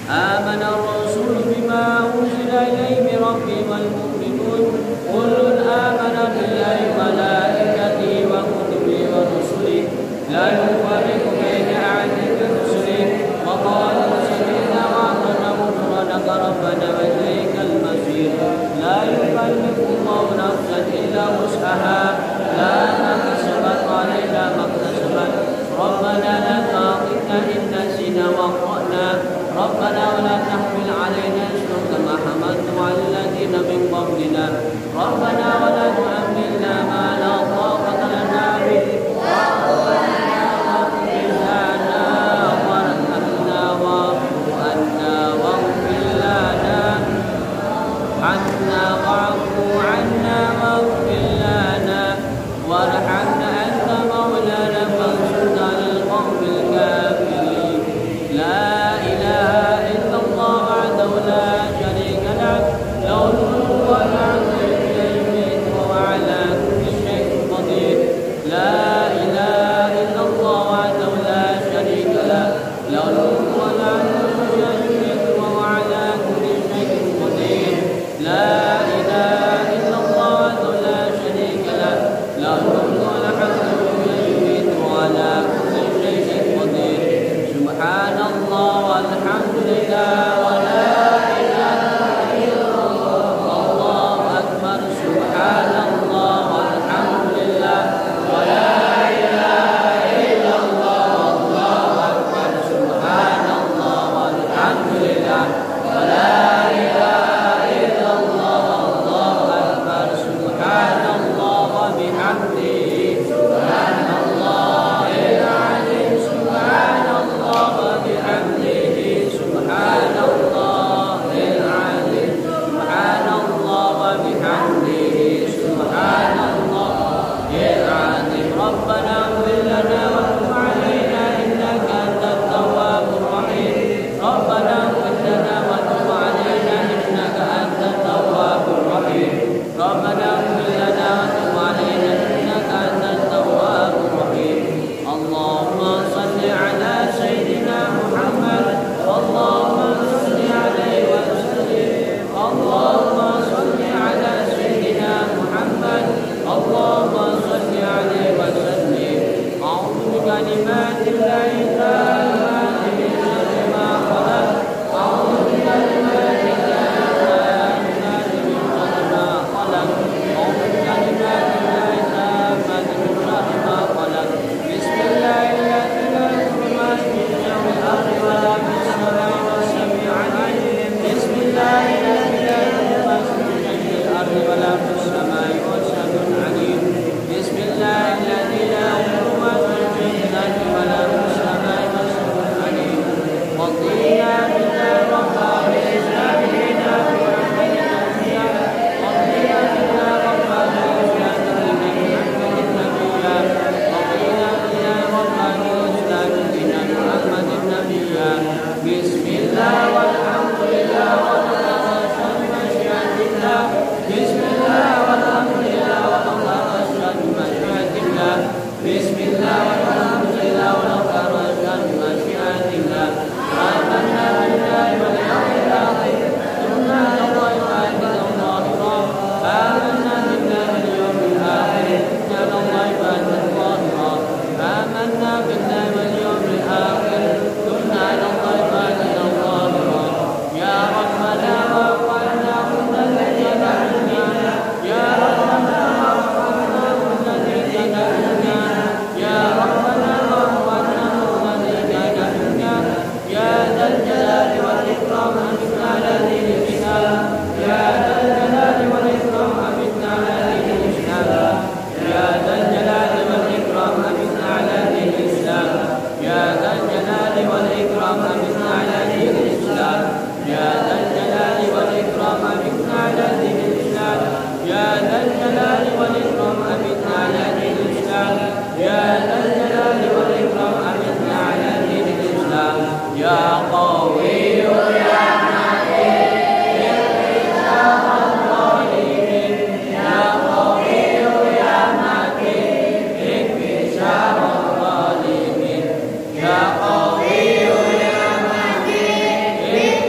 آمن الرسول بما أنزل إليه من ربه والمؤمنون كل آمن بالله وملائكته وكتبه ورسله لا نفرق بين أحد من رسله وقالوا سمعنا وأطعنا غفرانك ربنا وإليك المصير لا يكلف الله نفسا إلا وسعها لا كسبت علينا ما اكتسبت ربنا لا تؤاخذنا إن نسينا وأخطأنا ربنا ولا تحمل علينا إصرا كما حملته على الذين من قبلنا ربنا ولا تحملنا ما لا طاقة لنا به واعف عنا واغفر لنا وارحمنا واعف عنا واغفر لنا واغفر لنا وارحمنا أنت مولانا فانصرنا على القوم الكافرين لا إله إلا الله وحده لا شريك له له الملك والحمد يميت وهو على كل شيء قدير لا إله إلا الله وحده لا شريك له له الملك والحمد يميت وهو على كل شيء قدير لا إله إلا الله وحده لا شريك له له الملك والحمد يميت وهو على كل شيء قدير سبحان الله والحمد لله ولا إله إلا الله الله أكبر سبحان الله والحمد لله ولا إله إلا الله الله أكبر سبحان الله والحمد لله ولا إله إلا الله الله أكبر سبحان الله وبحمده سبحان الله العظيم سبحان الله وبحمده سبحان الله العظيم سبحان الله وبحمده سبحان الله العظيم ربنا اغفر لنا وتب علينا إنك أنت التواب الرحيم ربنا اغفر لنا وتب علينا إنك أنت التواب الرحيم ربنا اغفر لنا وتب علينا إنك أنت التواب الرحيم اللهم صل على سيدنا محمد اللهم صل عليه وسلم اللهم صل على سيدنا محمد اللهم صل عليه وسلم أعوذ بكلمات الله التامات من شر ما خلق أعوذ بكلمات الله التامات من شر ما خلق أعوذ بكلمات الله التامات من شر ما خلق بسم الله الذي لا يضر مع اسمه في الأرض ولا في السماء والسميع العليم بسم الله الذي لا يضر مع اسمه في الأرض ولا في السماء والسميع العليم بسم الله الذي لا يضر مع اسمه في الأرض ولا في السماء والسميع العليم وقينا بالله ربا بالإسلام دينا بمحمد نبيا وقينا بالله ربا بالإسلام دينا بمحمد نبيا وقينا بالله ربا بالإسلام دينا بمحمد نبيا بسم الله والحمد لله والله أشهد مشيئة الله بسم الله والحمد لله والله أشهد مشيئة الله بسم الله والحمد لله والله أشهد مشيئة الله آمنا بالله واليوم الآخر ثم الله عباد الله آمنا بالله واليوم الآخر ثم الله عباد الله آمنا بالله واليوم الآخر ثم الله عباد الله يا ربنا وفقنا كل الذي دعنا يا ربنا وفقنا كل الذي دعنا يا ربنا وفقنا كل الذي دعنا يا ذا الجلال والإكرام أمتنا على دين الإسلام يا ذا الجلال والإكرام أمتنا على دين الإسلام يا ذا الجلال والإكرام أمتنا على دين الإسلام يا ذا الجلال والإكرام أمتنا على دين الإسلام يا ذا الجلال والإكرام أمتنا على دين الإسلام يا ذا الجلال والإكرام أمتنا على دين الإسلام يا ذا الجلال والإكرام أمتنا على دين الإسلام يا قوي يا متين انتصار الظالمين يا قوي يا متين انتصار الظالمين يا قوي يا متين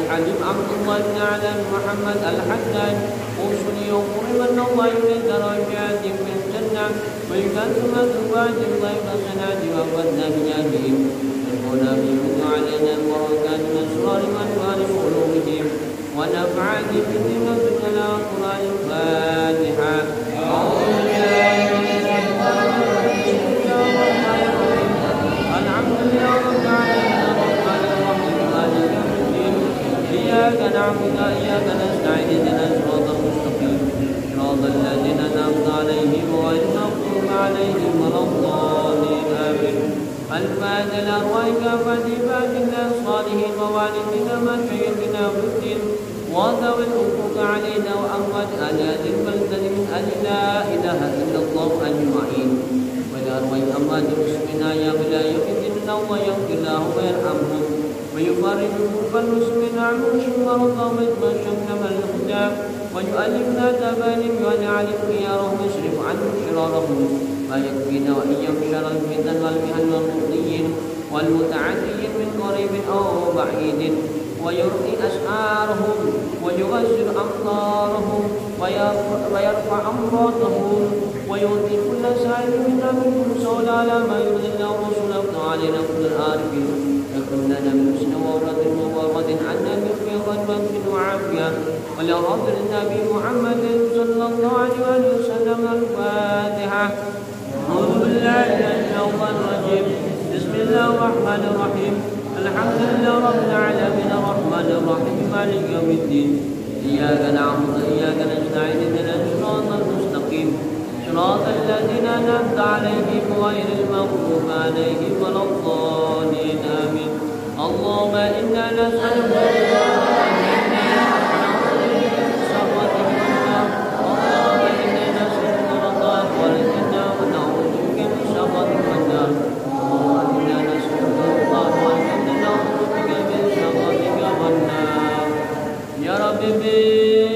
الحليم عبد الله بن علي محمد الحداد أوصني وقرب الله من درجات في الجنة ويكثم ذبات ضيف صنعت وفدنا بجاههم يكون بهم علينا البركات من أسرار وأنوار قلوبهم ونفعت بذمة القرآن الفاتحة. أعوذ بالله من الشيطان الرجيم. الحمد لله رب العالمين الرحمن الرحيم مالك يوم الدين إياك نعبد وإياك نستعين اهدنا الصراط المستقيم صراط الذين أنعمت عليهم غير المغضوب عليهم ولا الضالين آمين. الفاتحة لأرواحك فاتحة الصالحين ووالدنا ما شهدنا بالدين وذوي الحقوق علينا وأموات أهل هذه البلدة من أجل لا إله إلا الله أجمعين. وأرواح أموات المسلمين يا بلا يؤذن الله يغفر له ويرحمهم ويفرج كرب المسلمين عنهم مرضى ويتمشى من الهدى ويؤلفنا تبانهم ويعلم خيارهم ويصرف عنهم شرارهم ويكفينا وإياهم شر الفتن والمحن والمؤذيين والمتعدين من قريب أو بعيد ويرقي أسعارهم ويغسل أمطارهم ويرفع أمراضهم ويؤتي كل سائل منا منكم سؤال على ما يرضي الله ورسوله علينا كل العارفين يكن لنا من حسن وورد وورد عنا من غنمة وعافية ولرد النبي محمد صلى الله عليه وسلم. الفاتحة. أعوذ بالله من الشيطان الرجيم. بسم الله الرحمن الرحيم. الحمد لله رب العالمين الرحمن الرحيم مالك يوم الدين إياك نعبد وإياك نستعين اهدنا الصراط المستقيم صراط الذين أنعمت عليهم غير المغضوب عليهم ولا الضالين آمين. اللهم إنا نسألك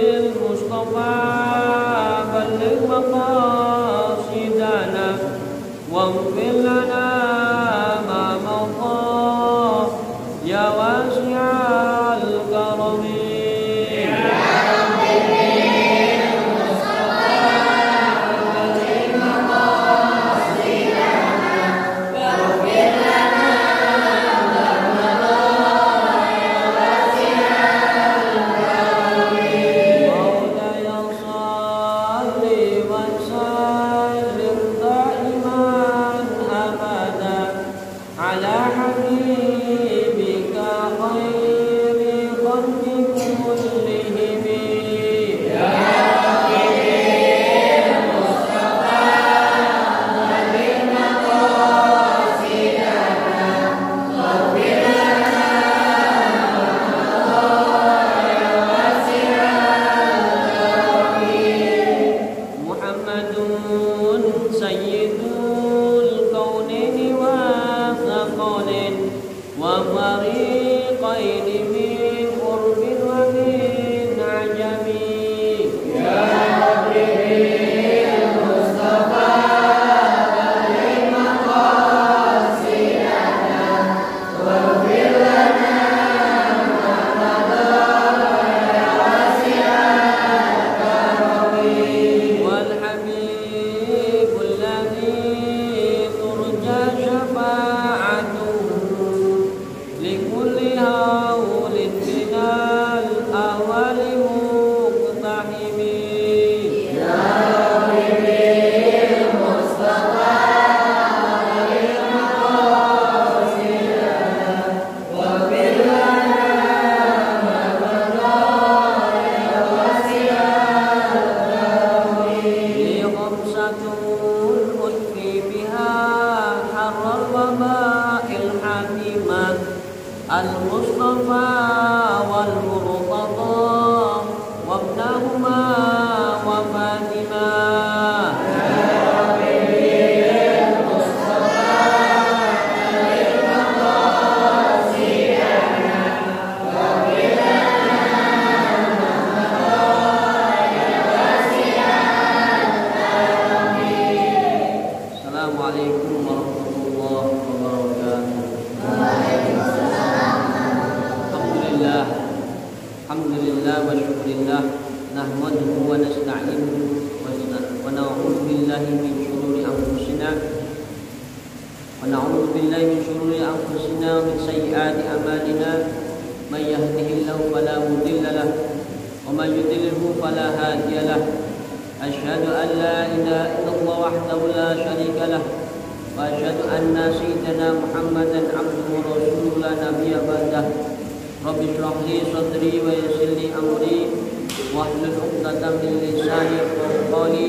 بالمصطفى بلغ مقاصدنا واغفر لنا ما مضى يا واسع الكرم. المصطفى والمرتضى وابنهما وفاطمة. Assalamualaikum warahmatullahi wabarakatuh. Alhamdulillah billahi min syururi anfusina wa na'udzu billahi min syururi anfusina wa min sayyiati a'malina may yahdihillahu fala mudilla lahu wa may yudlilhu fala hadiya lahu asyhadu an la ilaha illallah wahdahu la syarika lahu wa asyhadu anna sayyidana Muhammadan abduhu wa rasuluhu la nabiyya ba'dahu Rabbi shrah li sadri wa yassir li amri wahlul 'uqdatam min lisani yafqahu qawli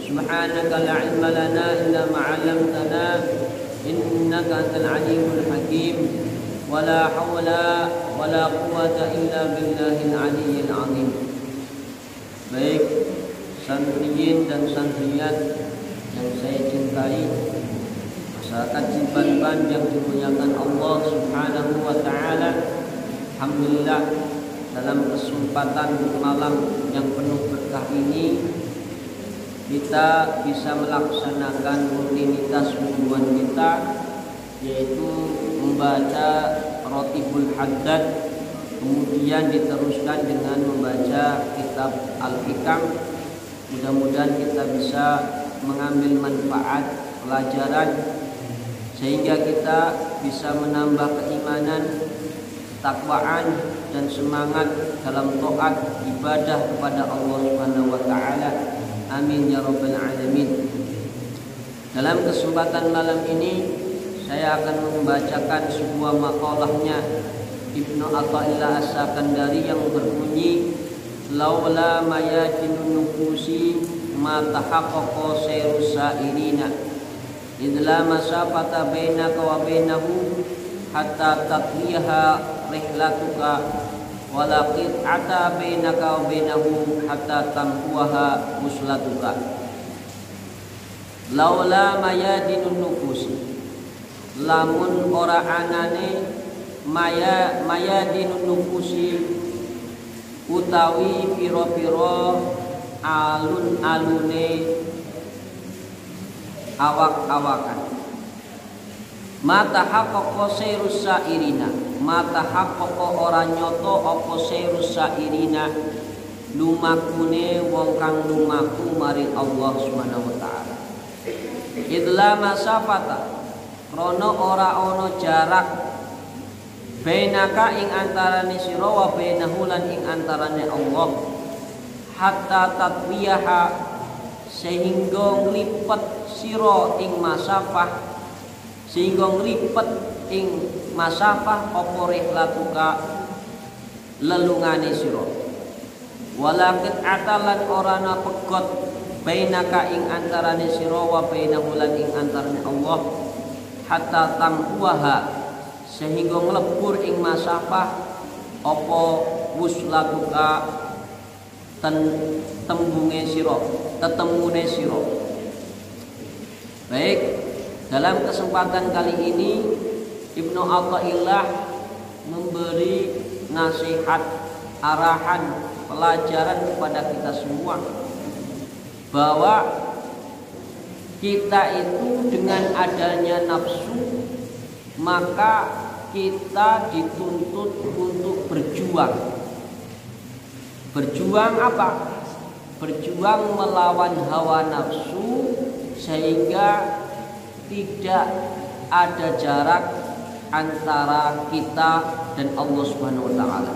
subhanaka la ilma lana illa ma 'allamtana innaka antal alimul hakim wa la hawla wa la quwwata illa billahil aliyyil azim. Baik santriyin dan santriyat yang saya cintai, masyarakat Simpanban yang dimuliakan Allah Subhanahu wa taala, alhamdulillah dalam kesempatan malam yang penuh berkah ini kita bisa melaksanakan rutinitas hubungan kita, yaitu membaca Rotibul Haddad, kemudian diteruskan dengan membaca kitab Al-Hikam. Mudah-mudahan kita bisa mengambil manfaat pelajaran sehingga kita bisa menambah keimanan, takwaan dan semangat dalam taat ibadah kepada Allah Subhanahu wa taala. Amin ya rabbal alamin. Dalam kesempatan malam ini saya akan membacakan sebuah makalahnya Ibnu Athaillah As-Sakandari yang berbunyi laula mayajinun nufusi ma tahaqqaqa sayrus sairina idla masafata bainaka wa bainahu hatta tatliha rihlatuka walaqit ata bainaka wa bainahu hatta tamhuha muslatuka. Laula mayadinun nufusi, lamun ora anane mayadinun nufusi utawi pira-pira alun-alune awak-awakan. Mata haqqaqa sayrus sairina, mata haqqaqa ora nyoto apa sayrus sairina lumakune wong kang lumaku maring Allah Subhanahu wa taala. Idla masafata, krana ora ana jarak bainaka ing antarane sira wa bainahu lan ing antarane Allah, hatta tatwiyaha sehingga nglipet sira ing masafah, sehingga nglipet ing masafah apa rihlatuka lelungane sira. Walaqit atalan orana pegot bainaka ing antarane sira wa bainahu lan ing antarane Allah, hatta tamhuha sehingga nglebur ing masafah apa wuslatuka tembunge sira, tetemune sira. Baik, dalam kesempatan kali ini Ibnu Athaillah memberi nasihat, arahan, pelajaran kepada kita semua bahwa kita itu dengan adanya nafsu maka kita dituntut untuk berjuang. Berjuang apa? Berjuang melawan hawa nafsu sehingga tidak ada jarak antara kita dan Allah Subhanahu wa taala.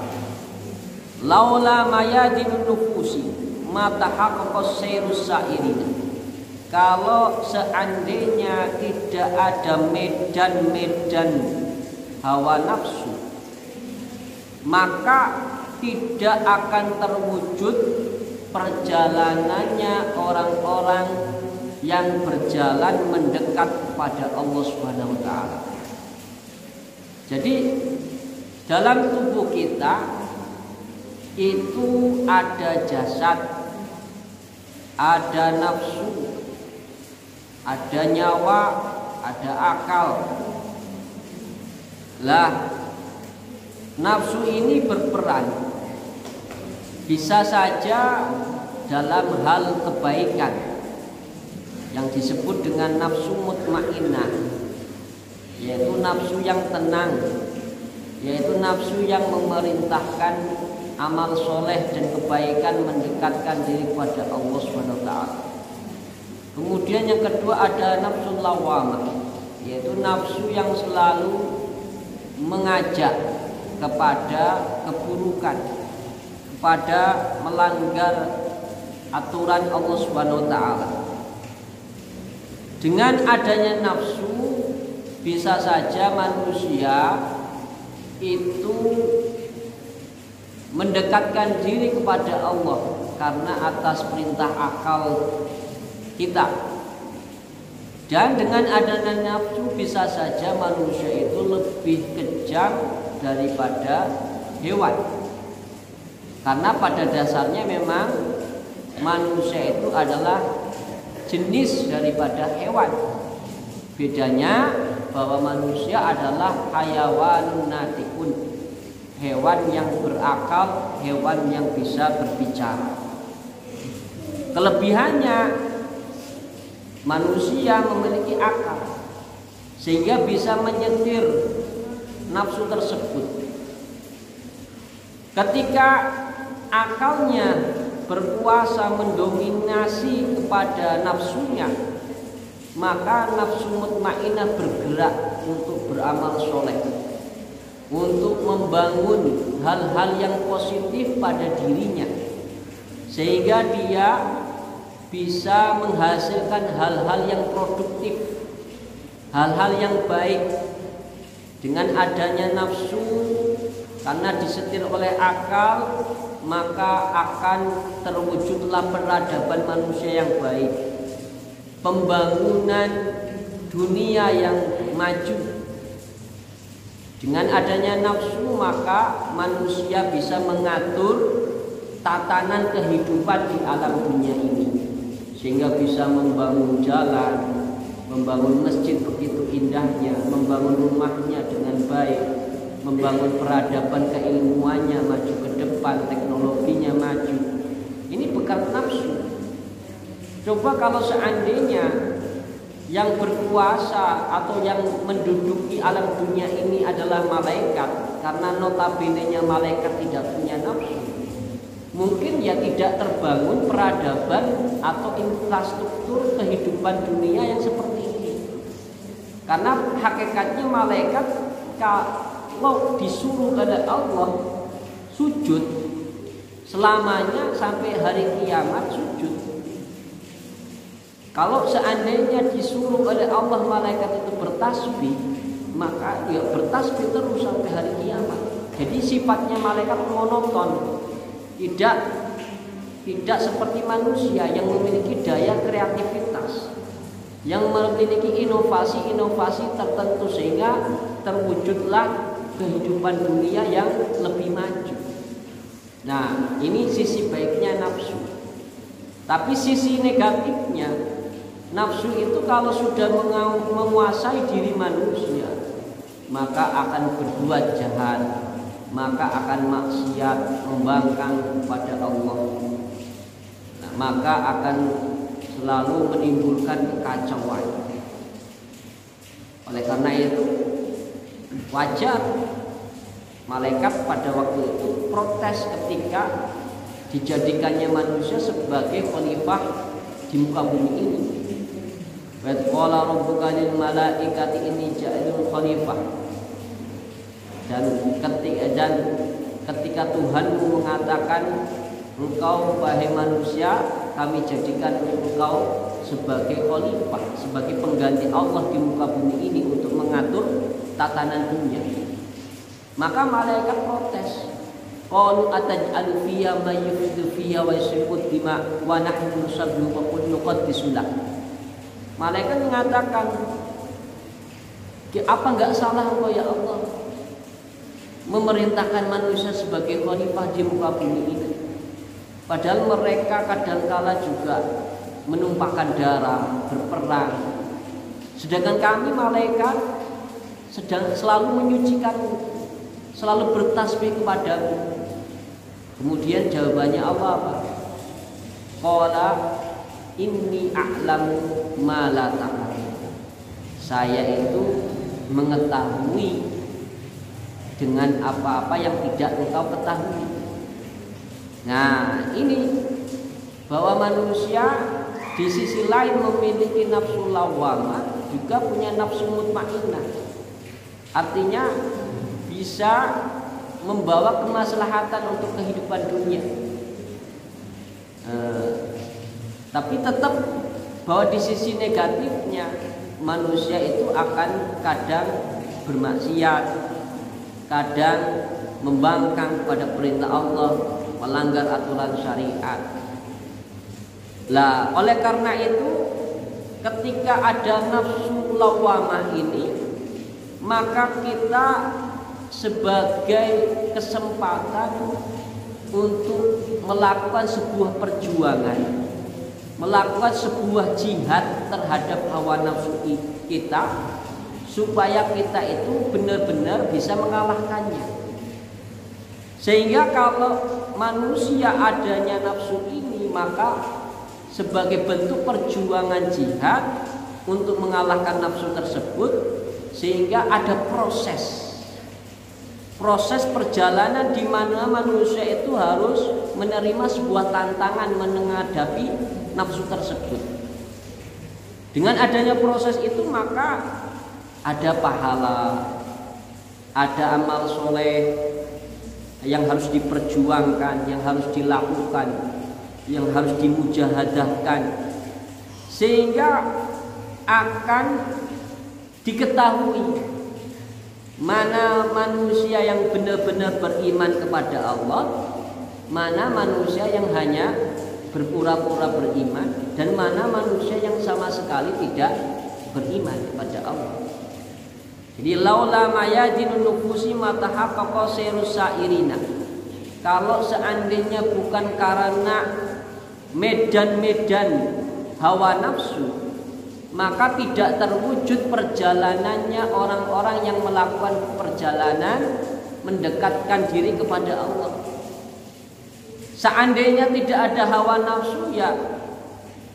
Laula mayadinun nufusi ma tahaqqaqa sayrus sairina. Kalau seandainya tidak ada medan-medan hawa nafsu, maka tidak akan terwujud perjalanannya orang-orang yang berjalan mendekat kepada Allah Subhanahu wa taala. Jadi dalam tubuh kita itu ada jasad, ada nafsu, ada nyawa, ada akal. Lah, nafsu ini berperan bisa saja dalam hal kebaikan yang disebut dengan nafsu mutmainnah, yaitu nafsu yang tenang, yaitu nafsu yang memerintahkan amal soleh dan kebaikan mendekatkan diri kepada Allah Subhanahu wa taala. Kemudian yang kedua ada nafsu lawamah, yaitu nafsu yang selalu mengajak kepada keburukan, kepada melanggar aturan Allah Subhanahu wa taala. Dengan adanya nafsu bisa saja manusia itu mendekatkan diri kepada Allah karena atas perintah akal kita. Dan dengan adanya nafsu bisa saja manusia itu lebih kejam daripada hewan. Karena pada dasarnya memang manusia itu adalah jenis daripada hewan. Bedanya bahwa manusia adalah hayawanun natikun, hewan yang berakal, hewan yang bisa berbicara. Kelebihannya manusia memiliki akal sehingga bisa menyetir nafsu tersebut. Ketika akalnya berkuasa mendominasi kepada nafsunya, maka nafsu mutmainnah bergerak untuk beramal soleh, untuk membangun hal-hal yang positif pada dirinya, sehingga dia bisa menghasilkan hal-hal yang produktif, hal-hal yang baik. Dengan adanya nafsu, karena disetir oleh akal, maka akan terwujudlah peradaban manusia yang baik, pembangunan dunia yang maju. Dengan adanya nafsu, maka manusia bisa mengatur tatanan kehidupan di alam dunia ini, sehingga bisa membangun jalan, membangun masjid begitu indahnya, membangun rumahnya dengan baik, membangun peradaban keilmuannya maju ke depan, teknologinya maju. Ini bukan nafsu. Coba kalau seandainya yang berkuasa atau yang menduduki alam dunia ini adalah malaikat, karena notabene-nya malaikat tidak punya nafsu, mungkin ya tidak terbangun peradaban atau infrastruktur kehidupan dunia yang seperti ini. Karena hakikatnya malaikat kalau disuruh oleh Allah sujud, selamanya sampai hari kiamat sujud. Kalau seandainya disuruh oleh Allah malaikat itu bertasbih, maka ya bertasbih terus sampai hari kiamat. Jadi sifatnya malaikat monoton, tidak seperti manusia yang memiliki daya kreativitas, yang memiliki inovasi-inovasi tertentu sehingga terwujudlah kehidupan dunia yang lebih maju. Nah, ini sisi baiknya nafsu. Tapi sisi negatifnya, nafsu itu kalau sudah menguasai diri manusia, maka akan berbuat jahat, maka akan maksiat, membangkang kepada Allah. Nah, maka akan selalu menimbulkan kekacauan. Oleh karena itu wajar malaikat pada waktu itu protes ketika dijadikannya manusia sebagai khalifah di muka bumi ini. Wa qala rabbuka lil malaikati inni ja'ilun khalifah. Dan ketika Tuhanmu mengatakan, engkau wahai manusia, kami jadikan engkau sebagai khalifah, sebagai pengganti Allah di muka bumi ini untuk mengatur tatanan dunia. Maka malaikat protes. Qalu ataj'alu fiyya may yufsidu fiyya wa yasfiku dima wa nahnu nusabbihu wa nuqaddisu lak. Malaikat mengatakan, apa enggak salah engkau ya Allah memerintahkan manusia sebagai khalifah di muka bumi ini? Padahal mereka kadangkala juga menumpahkan darah, berperang. Sedangkan kami malaikat sedang selalu menyucikan, selalu bertasbih kepadamu. Kemudian jawabannya Allah apa? Qala inni a'lamu ma la ta'lamun. Saya itu mengetahui dengan apa-apa yang tidak engkau ketahui. Nah, ini bahwa manusia di sisi lain memiliki nafsu lawamah, juga punya nafsu mutmainnah. Artinya bisa membawa kemaslahatan untuk kehidupan dunia. Tapi tetap bahwa di sisi negatifnya manusia itu akan kadang bermaksiat, kadang membangkang pada perintah Allah, melanggar aturan syariat. Lah, oleh karena itu ketika ada nafsu lawamah ini, maka kita sebagai kesempatan untuk melakukan sebuah perjuangan, melakukan sebuah jihad terhadap hawa nafsu kita, supaya kita itu benar-benar bisa mengalahkannya. Sehingga kalau manusia adanya nafsu ini, maka sebagai bentuk perjuangan jihad untuk mengalahkan nafsu tersebut, sehingga ada proses perjalanan di mana manusia itu harus menerima sebuah tantangan menghadapi nafsu tersebut. Dengan adanya proses itu, maka ada pahala, ada amal soleh yang harus diperjuangkan, yang harus dilakukan, yang harus dimujahadahkan, sehingga akan diketahui mana manusia yang benar-benar beriman kepada Allah, mana manusia yang hanya berpura-pura beriman, dan mana manusia yang sama sekali tidak beriman kepada Allah. Jadi laula mayadinun nufusi matahaqqaqa sayrus sairina. Kalau seandainya bukan karena medan-medan hawa nafsu, maka tidak terwujud perjalanannya orang-orang yang melakukan perjalanan mendekatkan diri kepada Allah. Seandainya tidak ada hawa nafsu, ya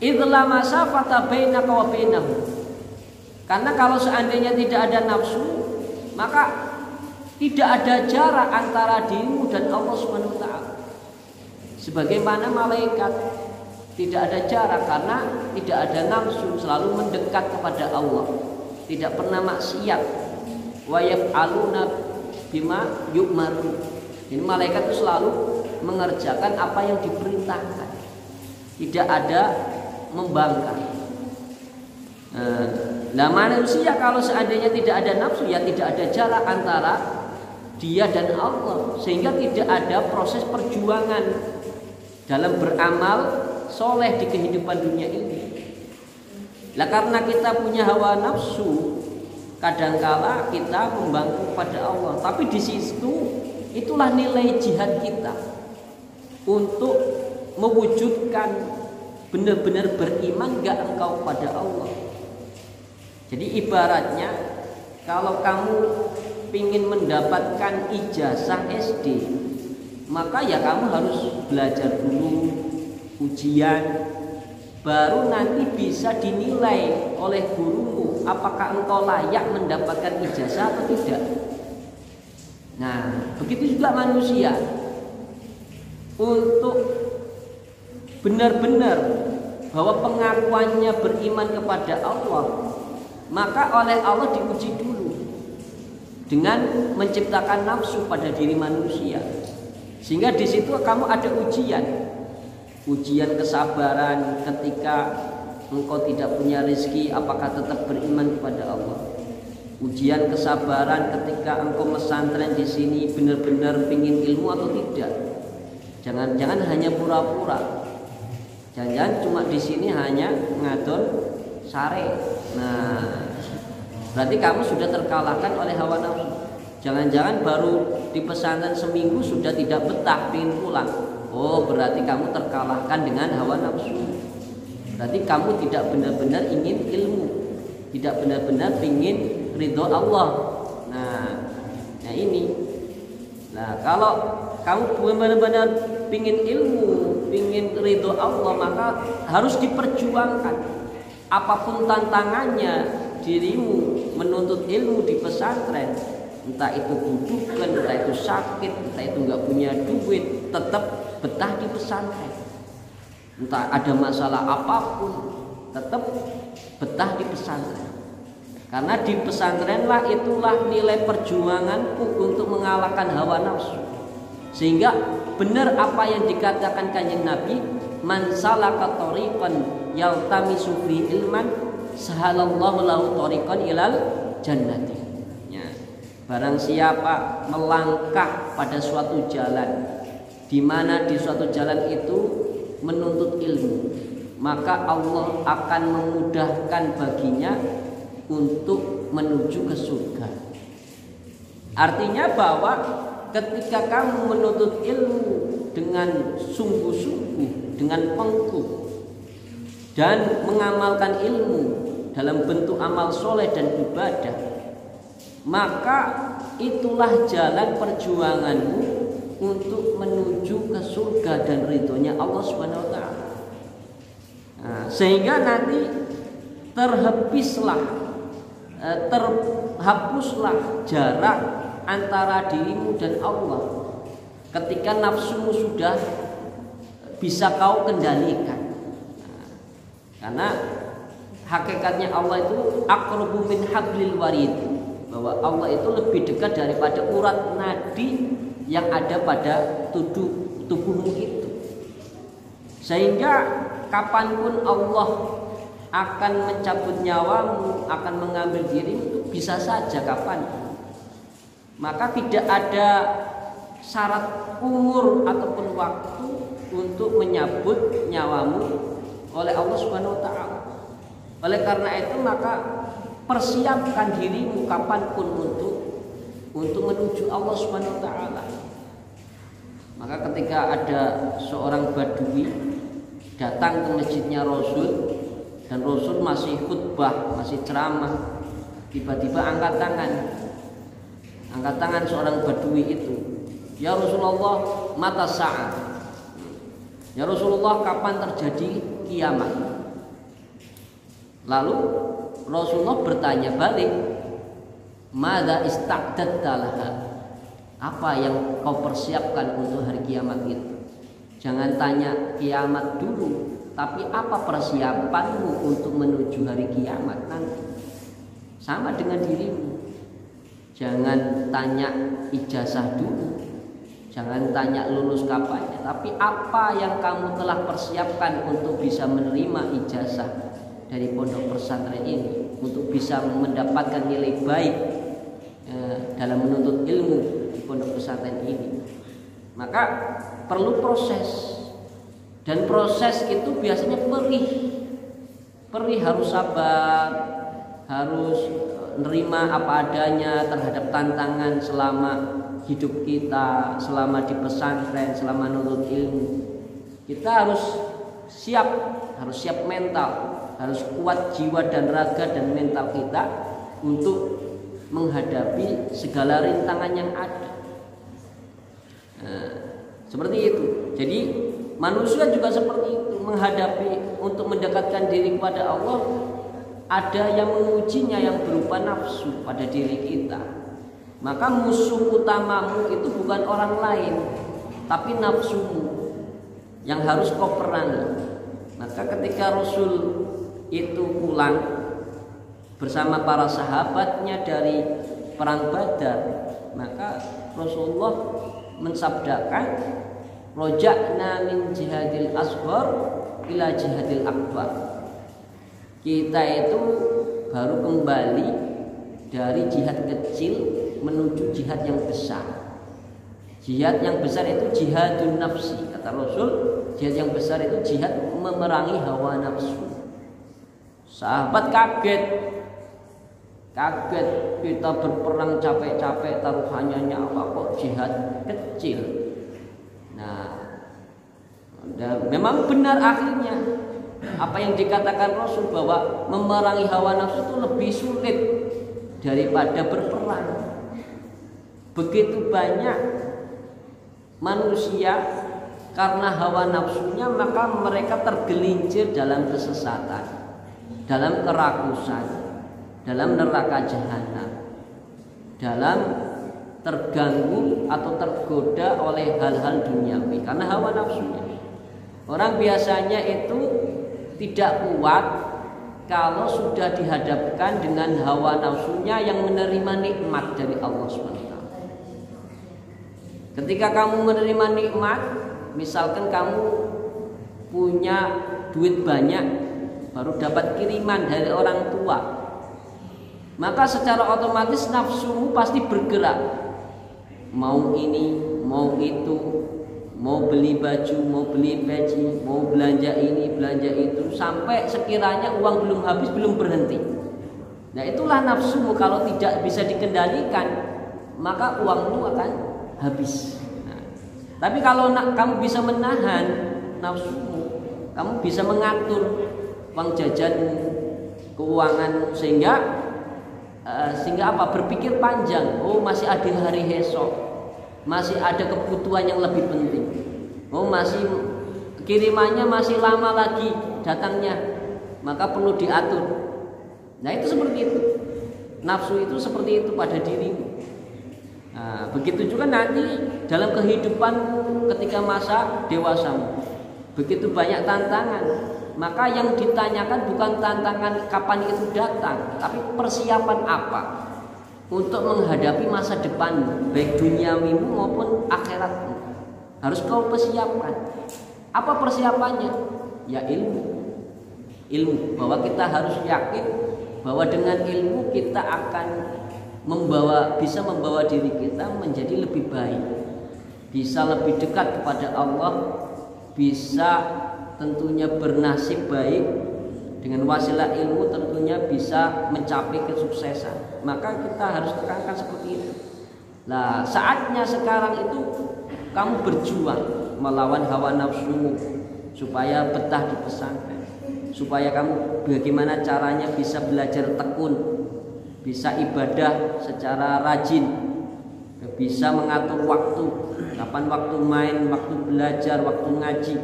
idla masafata bainaka wa bainahu. Karena kalau seandainya tidak ada nafsu, maka tidak ada jarak antara dirimu dan Allah Subhanahu wa taala. Sebagaimana malaikat tidak ada jarak karena tidak ada nafsu, selalu mendekat kepada Allah, tidak pernah maksiat. Wa yaf'aluna bima yu'maru. Jadi malaikat itu selalu mengerjakan apa yang diperintahkan, tidak ada membangkang. Nah, manusia kalau seandainya tidak ada nafsu, ya tidak ada jarak antara dia dan Allah, sehingga tidak ada proses perjuangan dalam beramal soleh di kehidupan dunia ini. Lah karena kita punya hawa nafsu, kadangkala kita membangkang kepada Allah. Tapi di situ itulah nilai jihad kita untuk mewujudkan benar-benar beriman gak engkau pada Allah. Jadi ibaratnya kalau kamu ingin mendapatkan ijazah SD, maka ya kamu harus belajar dulu, ujian, baru nanti bisa dinilai oleh gurumu apakah engkau layak mendapatkan ijazah atau tidak. Nah, begitu juga manusia. Untuk benar-benar bahwa pengakuannya beriman kepada Allah, maka oleh Allah diuji dulu dengan menciptakan nafsu pada diri manusia, sehingga di situ kamu ada ujian kesabaran ketika engkau tidak punya rezeki, apakah tetap beriman kepada Allah. Ujian kesabaran ketika engkau pesantren di sini benar-benar pingin ilmu atau tidak. Jangan hanya pura-pura. Jangan cuma di sini hanya ngadon sare. Nah, berarti kamu sudah terkalahkan oleh hawa nafsu. Jangan-jangan baru di pesantren seminggu sudah tidak betah, pingin pulang. Oh, berarti kamu terkalahkan dengan hawa nafsu. Berarti kamu tidak benar-benar ingin ilmu, tidak benar-benar ingin ridho Allah. Nah ini. Nah, kalau kamu benar-benar ingin ilmu, ingin ridho Allah, maka harus diperjuangkan. Apapun tantangannya, dirimu menuntut ilmu di pesantren, entah itu bujukan, entah itu sakit, entah itu nggak punya duit, tetap betah di pesantren. entah ada masalah apapun, tetap betah di pesantren. Karena di pesantrenlah itulah nilai perjuanganku untuk mengalahkan hawa nafsu. Sehingga benar apa yang dikatakan Kanjeng Nabi, man salaka tariqan yaltamisu fi ilman sahalallahu lahu tariqan ilal jannati. Ya. Barang siapa melangkah pada suatu jalan, di mana di suatu jalan itu menuntut ilmu, maka Allah akan memudahkan baginya untuk menuju ke surga. Artinya bahwa ketika kamu menuntut ilmu dengan sungguh-sungguh, dengan pengkuh, dan mengamalkan ilmu dalam bentuk amal soleh dan ibadah, maka itulah jalan perjuanganmu untuk menuju ke surga dan ridhonya Allah Subhanahu wa taala. Nah, sehingga nanti terhapuslah jarak antara dirimu dan Allah ketika nafsumu sudah bisa kau kendalikan. Nah, karena hakikatnya Allah itu aqrabu min hablil warid, bahwa Allah itu lebih dekat daripada urat nadi yang ada pada tubuhmu itu. Sehingga kapanpun Allah akan mencabut nyawamu, akan mengambil dirimu, itu bisa saja kapan. Maka tidak ada syarat umur ataupun waktu untuk menyabut nyawamu oleh Allah Subhanahu wa taala. Oleh karena itu maka persiapkan dirimu kapanpun untuk menuju Allah Subhanahu wa taala. Maka ketika ada seorang badui datang ke masjidnya Rasul, dan Rasul masih khutbah, masih ceramah, tiba-tiba angkat tangan seorang badui itu, ya Rasulullah, mata sa'at, ya Rasulullah, kapan terjadi kiamat? Lalu Rasulullah bertanya balik, madza ista'dadta laha, apa yang kau persiapkan untuk hari kiamat itu? Jangan tanya kiamat dulu, tapi apa persiapanmu untuk menuju hari kiamat nanti? Sama dengan dirimu. Jangan tanya ijazah dulu, jangan tanya lulus kapannya, tapi apa yang kamu telah persiapkan untuk bisa menerima ijazah dari pondok pesantren ini, untuk bisa mendapatkan nilai baik dalam menuntut ilmu di pondok pesantren ini. Maka perlu proses, dan proses itu biasanya perih, harus sabar, harus nerima apa adanya terhadap tantangan selama hidup kita, selama di pesantren, selama menuntut ilmu. Kita harus siap mental, harus kuat jiwa dan raga dan mental kita untuk menghadapi segala rintangan yang ada. Nah, seperti itu. Jadi manusia juga seperti itu, menghadapi, untuk mendekatkan diri kepada Allah, ada yang mengujinya yang berupa nafsu pada diri kita. Maka musuh utamamu itu bukan orang lain, tapi nafsumu yang harus kau perangi. Maka ketika Rasul itu pulang bersama para sahabatnya dari perang Badar, maka Rasulullah mensabdakan, roja'na min jihadil asghar ila jihadil akbar. Kita itu baru kembali dari jihad kecil menuju jihad yang besar. Jihad yang besar itu jihadun nafsi, kata Rasul. Jihad yang besar itu jihad memerangi hawa nafsu. Sahabat kaget, kita berperang capek-capek, taruhannya nyawa, kok jihad kecil. Nah, memang benar akhirnya apa yang dikatakan Rasul, bahwa memerangi hawa nafsu itu lebih sulit daripada berperang. Begitu banyak manusia karena hawa nafsunya, maka mereka tergelincir dalam kesesatan, dalam kerakusan, dalam neraka jahanam, dalam terganggu atau tergoda oleh hal-hal duniawi karena hawa nafsunya. Orang biasanya itu tidak kuat kalau sudah dihadapkan dengan hawa nafsunya yang menerima nikmat dari Allah SWT. Ketika kamu menerima nikmat, misalkan kamu punya duit banyak, baru dapat kiriman dari orang tua, maka secara otomatis nafsumu pasti bergerak. Mau ini, mau itu, mau beli baju, mau beli peci, mau belanja ini, belanja itu, sampai sekiranya uang belum habis, belum berhenti. Nah, itulah nafsumu. Kalau tidak bisa dikendalikan, maka uangmu akan habis. Nah, tapi kalau kamu bisa menahan nafsumu, kamu bisa mengatur uang jajanmu, keuanganmu, sehingga apa? Berpikir panjang. Oh, masih ada hari esok, masih ada kebutuhan yang lebih penting. Oh, masih kirimannya masih lama lagi datangnya, maka perlu diatur. Nah, itu seperti itu. Nafsu itu seperti itu pada dirimu. Nah, begitu juga nanti dalam kehidupanmu ketika masa dewasamu. Begitu banyak tantangan, maka yang ditanyakan bukan tantangan kapan itu datang, tapi persiapan apa untuk menghadapi masa depanmu, baik duniawimu maupun akhiratmu. Harus kau persiapkan. Apa persiapannya? Ya ilmu, bahwa kita harus yakin bahwa dengan ilmu kita akan bisa membawa diri kita menjadi lebih baik, bisa lebih dekat kepada Allah, bisa tentunya bernasib baik, dengan wasilah ilmu tentunya bisa mencapai kesuksesan. Maka kita harus tekankan seperti itu. Nah, saatnya sekarang itu kamu berjuang melawan hawa nafsumu supaya betah di pesantren, supaya kamu bagaimana caranya bisa belajar tekun, bisa ibadah secara rajin, bisa mengatur waktu, kapan waktu main, waktu belajar, waktu ngaji.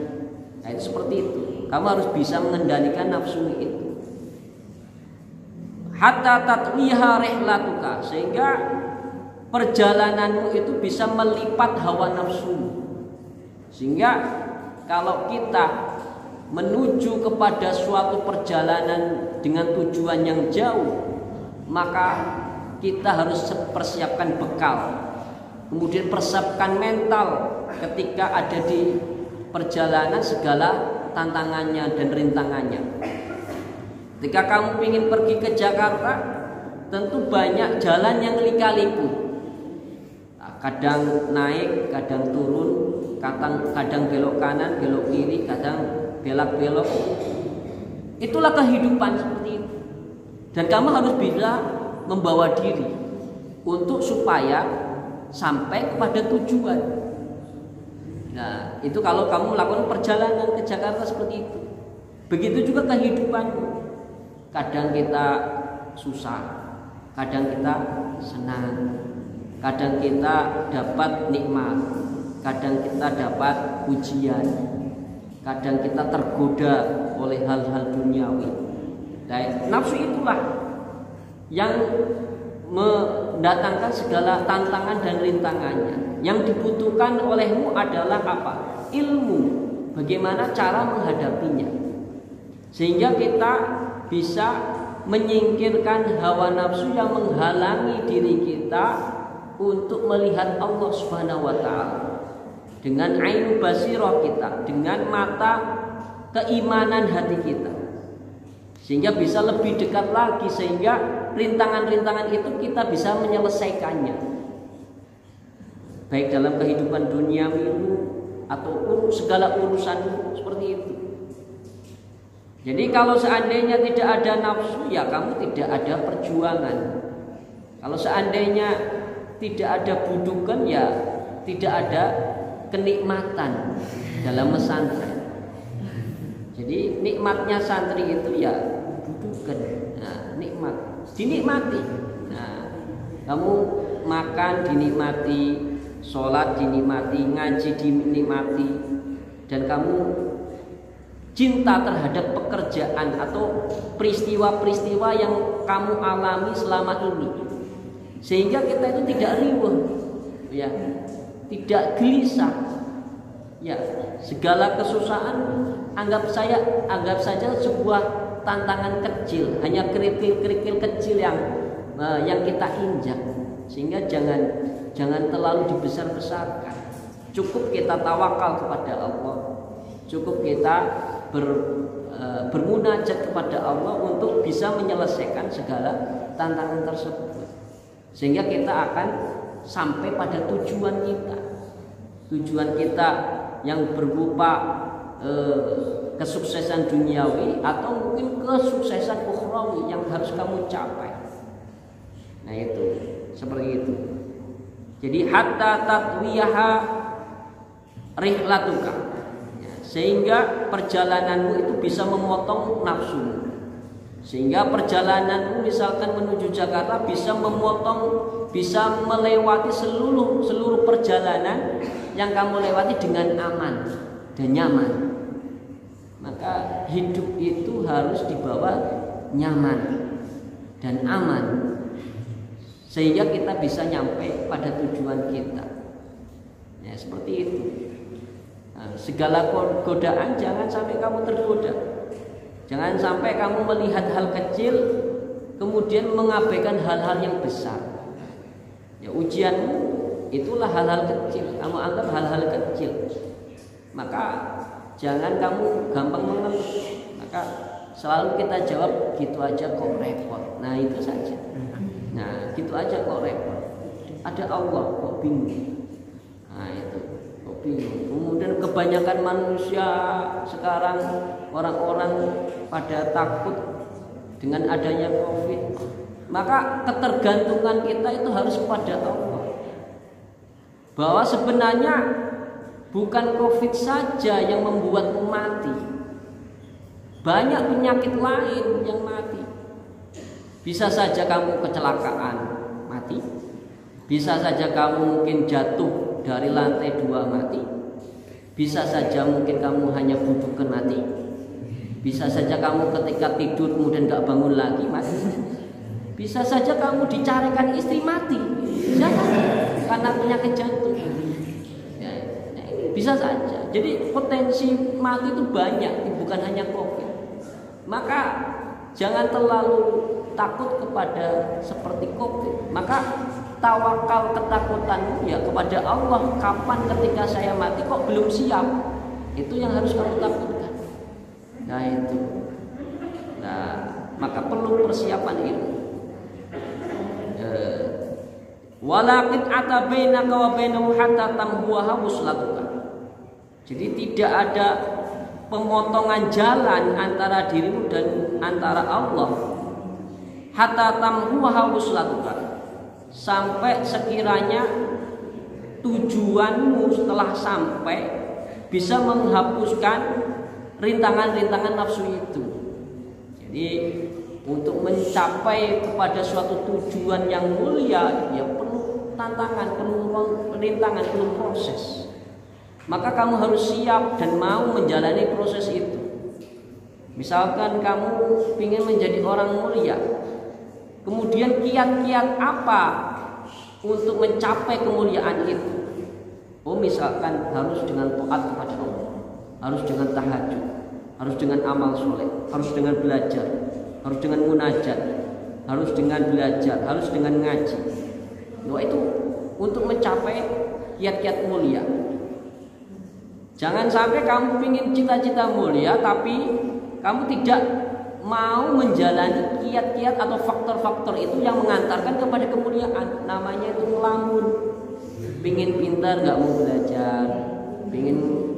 Nah, itu seperti itu. Kamu harus bisa mengendalikan nafsu itu. Hatta tatwiha rihlatuka, sehingga perjalananmu itu bisa melipat hawa nafsu. Sehingga kalau kita menuju kepada suatu perjalanan dengan tujuan yang jauh, maka kita harus persiapkan bekal, kemudian persiapkan mental ketika ada di perjalanan segala tantangannya dan rintangannya. Ketika kamu ingin pergi ke Jakarta, tentu banyak jalan yang lika-liku. Kadang naik, kadang turun, kadang belok kanan, belok kiri, kadang belok-belok. Itulah kehidupan seperti itu. Dan kamu harus bisa membawa diri untuk supaya sampai kepada tujuan. Nah, itu kalau kamu melakukan perjalanan ke Jakarta seperti itu. Begitu juga kehidupan. Kadang kita susah, kadang kita senang, kadang kita dapat nikmat, kadang kita dapat ujian, kadang kita tergoda oleh hal-hal duniawi. Nah, nafsu itulah yang mendatangkan segala tantangan dan rintangannya. Yang dibutuhkan olehmu adalah apa? Ilmu, bagaimana cara menghadapinya, sehingga kita bisa menyingkirkan hawa nafsu yang menghalangi diri kita untuk melihat Allah Subhanahu wa taala dengan ainu basirah kita, dengan mata keimanan hati kita, sehingga bisa lebih dekat lagi, sehingga rintangan-rintangan itu kita bisa menyelesaikannya, baik dalam kehidupan duniawimu atau segala urusanmu seperti itu. Jadi kalau seandainya tidak ada nafsu, ya kamu tidak ada perjuangan. Kalau seandainya tidak ada budukan, ya tidak ada kenikmatan dalam pesantren. Jadi nikmatnya santri itu ya budukan, nah, nikmat, dinikmati. Nah, kamu makan dinikmati, sholat dinikmati, ngaji dinikmati, dan kamu cinta terhadap pekerjaan atau peristiwa-peristiwa yang kamu alami selama ini, sehingga kita itu tidak riweuh, ya, tidak gelisah, ya, Segala kesusahan anggap saja sebuah tantangan kecil, hanya kerikil-kerikil kecil yang kita injak. Sehingga jangan terlalu dibesar-besarkan. Cukup kita tawakal kepada Allah. Cukup kita bermunajat kepada Allah untuk bisa menyelesaikan segala tantangan tersebut. Sehingga kita akan sampai pada tujuan kita. Tujuan kita yang berupa kesuksesan duniawi atau mungkin kesuksesan ukhrawi yang harus kamu capai. Nah itu seperti itu. Jadi hatta tatwiyaha rihlatuka, sehingga perjalananmu itu bisa memotong nafsu. Sehingga perjalananmu misalkan menuju Jakarta bisa melewati seluruh perjalanan yang kamu lewati dengan aman dan nyaman. Maka hidup itu harus dibawa nyaman dan aman, sehingga kita bisa nyampe pada tujuan kita. Ya, seperti itu. Nah, segala godaan jangan sampai kamu tergoda. Jangan sampai kamu melihat hal kecil kemudian mengabaikan hal-hal yang besar. Ya, ujianmu itulah hal-hal kecil. Kamu anggap hal-hal kecil. Maka jangan kamu gampang mengeluh. Maka selalu kita jawab gitu aja kok repot. Nah itu saja. Nah gitu aja kok repot. Ada Allah kok bingung. Nah itu kok bingung. Kemudian kebanyakan manusia sekarang, orang-orang pada takut dengan adanya COVID. Maka ketergantungan kita itu harus kepada Allah. Bahwa sebenarnya bukan COVID saja yang membuatmu mati. Banyak penyakit lain yang mati. Bisa saja kamu kecelakaan mati. Bisa saja kamu mungkin jatuh dari lantai 2 mati. Bisa saja mungkin kamu hanya budukan mati. Bisa saja kamu ketika tidur kemudian gak bangun lagi mati. Bisa saja kamu dicarikan istri mati. Jangan, karena penyakit jantung. Ya, ini bisa saja. Jadi potensi mati itu banyak, bukan hanya COVID. Maka jangan terlalu takut kepada seperti COVID. Maka tawakal ketakutanmu ya kepada Allah. Kapan ketika saya mati kok belum siap? Itu yang harus kamu takutkan. Nah itu. Nah maka perlu persiapan itu. Walakin ata bainaka wa bainahu hatta tamhuha wuslatuka. Jadi tidak ada pemotongan jalan antara dirimu dan antara Allah. Hatta tamhuha wuslatuka. Sampai sekiranya tujuanmu setelah sampai bisa menghapuskan rintangan-rintangan nafsu itu. Jadi untuk mencapai kepada suatu tujuan yang mulia ya perlu tantangan, perlu rintangan, perlu proses. Maka kamu harus siap dan mau menjalani proses itu. Misalkan kamu ingin menjadi orang mulia, kemudian kiat-kiat apa untuk mencapai kemuliaan itu? Oh misalkan harus dengan taat kepada Allah, harus dengan tahajud, harus dengan amal soleh, harus dengan belajar, harus dengan munajat, harus dengan belajar, harus dengan ngaji. Nah itu untuk mencapai kiat-kiat mulia. Jangan sampai kamu ingin cita-cita mulia tapi kamu tidak mau menjalani kiat-kiat atau faktor-faktor itu yang mengantarkan kepada kemuliaan. Namanya itu ngelamun. Pingin pintar gak mau belajar,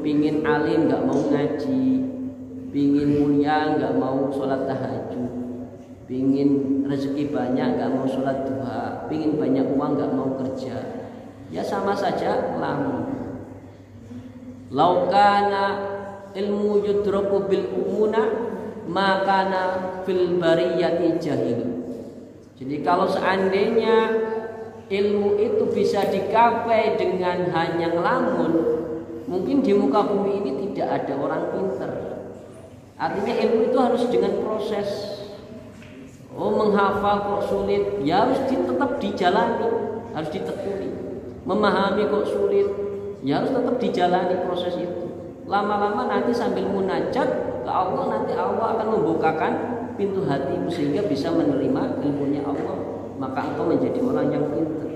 pingin alim gak mau ngaji, pingin mulia gak mau sholat tahajud, pingin rezeki banyak gak mau sholat duha, pingin banyak uang gak mau kerja. Ya sama saja ngelamun. Laukana ilmu yudraku bil umuna makana fil bariyati jahil. Jadi kalau seandainya ilmu itu bisa digapai dengan hanya ngelamun, mungkin di muka bumi ini tidak ada orang pintar. Artinya ilmu itu harus dengan proses. Oh menghafal kok sulit, ya harus tetap dijalani, harus ditekuni. Memahami kok sulit, ya harus tetap dijalani proses itu. Lama-lama nanti sambil munajat ke Allah, nanti Allah akan membukakan pintu hatimu sehingga bisa menerima ilmunya Allah. Maka engkau menjadi orang yang pintar.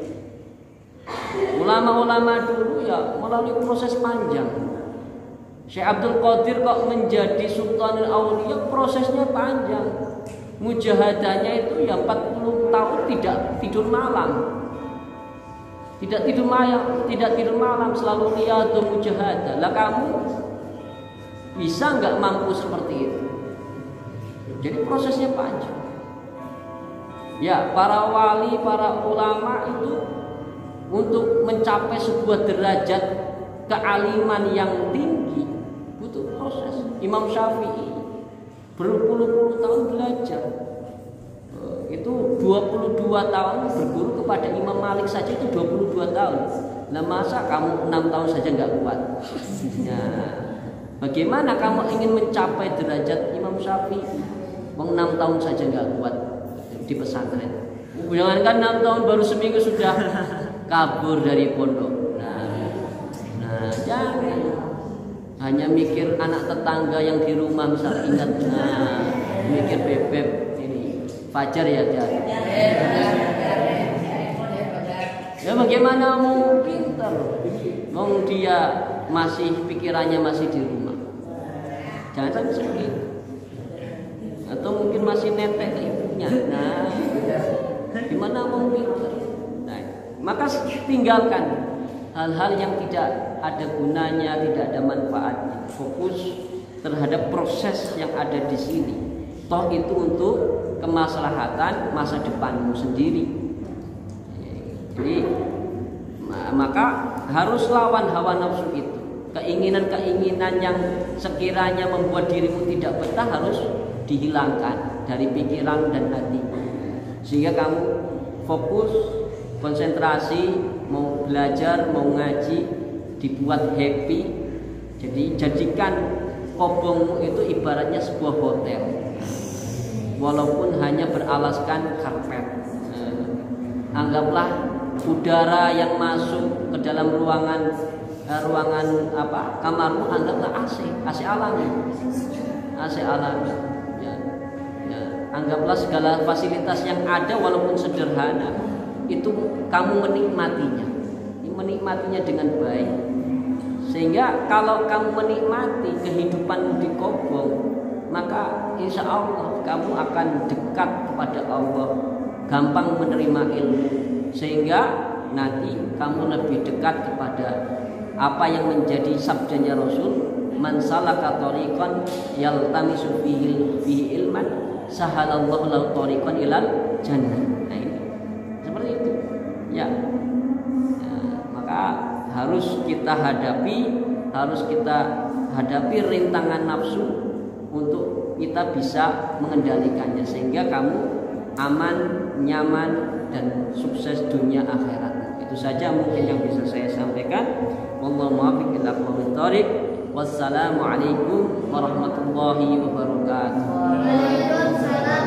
Ulama-ulama dulu ya melalui proses panjang. Syekh Abdul Qadir kok menjadi Sultanul Aulia prosesnya panjang. Mujahadahnya itu ya 40 tahun tidak tidur malam. Tidak tidur malam selalu riyadhah mujahadah. Lah kamu bisa nggak mampu seperti itu? Jadi prosesnya panjang. Ya, para wali, para ulama itu untuk mencapai sebuah derajat kealiman yang tinggi butuh proses. Imam Syafi'i berpuluh-puluh tahun belajar. Itu 22 tahun berguru kepada Imam Malik saja itu 22 tahun. Nah masa kamu 6 tahun saja nggak kuat? Nah, bagaimana kamu ingin mencapai derajat Imam Syafi'i? 6 tahun saja nggak kuat di pesantren. Jangankan 6 tahun baru seminggu sudah kabur dari pondok. Nah jangan hanya mikir anak tetangga yang di rumah misal ingat, mikir bebek ini Fajar ya dia. Ya bagaimana mungkin Wong dia masih pikirannya masih di rumah. Jangan sampai seperti itu. Atau mungkin masih netek ke ibunya. Nah, gimana mungkin? Nah, maka tinggalkan hal-hal yang tidak ada gunanya, tidak ada manfaatnya. Fokus terhadap proses yang ada di sini. Toh itu untuk kemaslahatan masa depanmu sendiri. Jadi maka harus lawan hawa nafsu itu. Keinginan-keinginan yang sekiranya membuat dirimu tidak betah harus dihilangkan dari pikiran dan hati. Sehingga kamu fokus, konsentrasi, mau belajar, mau ngaji, dibuat happy. Jadi jadikan kobongmu itu ibaratnya sebuah hotel. Walaupun hanya beralaskan karpet. Anggaplah udara yang masuk ke dalam ruangan kamarmu anggaplah AC alami. Ya. Anggaplah segala fasilitas yang ada walaupun sederhana itu kamu menikmatinya dengan baik. Sehingga kalau kamu menikmati kehidupanmu di kobong, maka insya Allah kamu akan dekat kepada Allah, gampang menerima ilmu, sehingga nanti kamu lebih dekat kepada apa yang menjadi sabdanya Rasul, man salaka tariqan yaltamisu fihi ilman sahalallahu lahu tariqan ilal jannah. Nah ini seperti itu ya. Maka harus kita hadapi rintangan nafsu untuk kita bisa mengendalikannya sehingga kamu aman, nyaman dan sukses dunia akhirat. Itu saja mungkin yang bisa saya sampaikan. Wallahu muwaffiq ila aqwamit thoriq. Wassalamualaikum warahmatullahi wabarakatuh. Waalaikumsalam.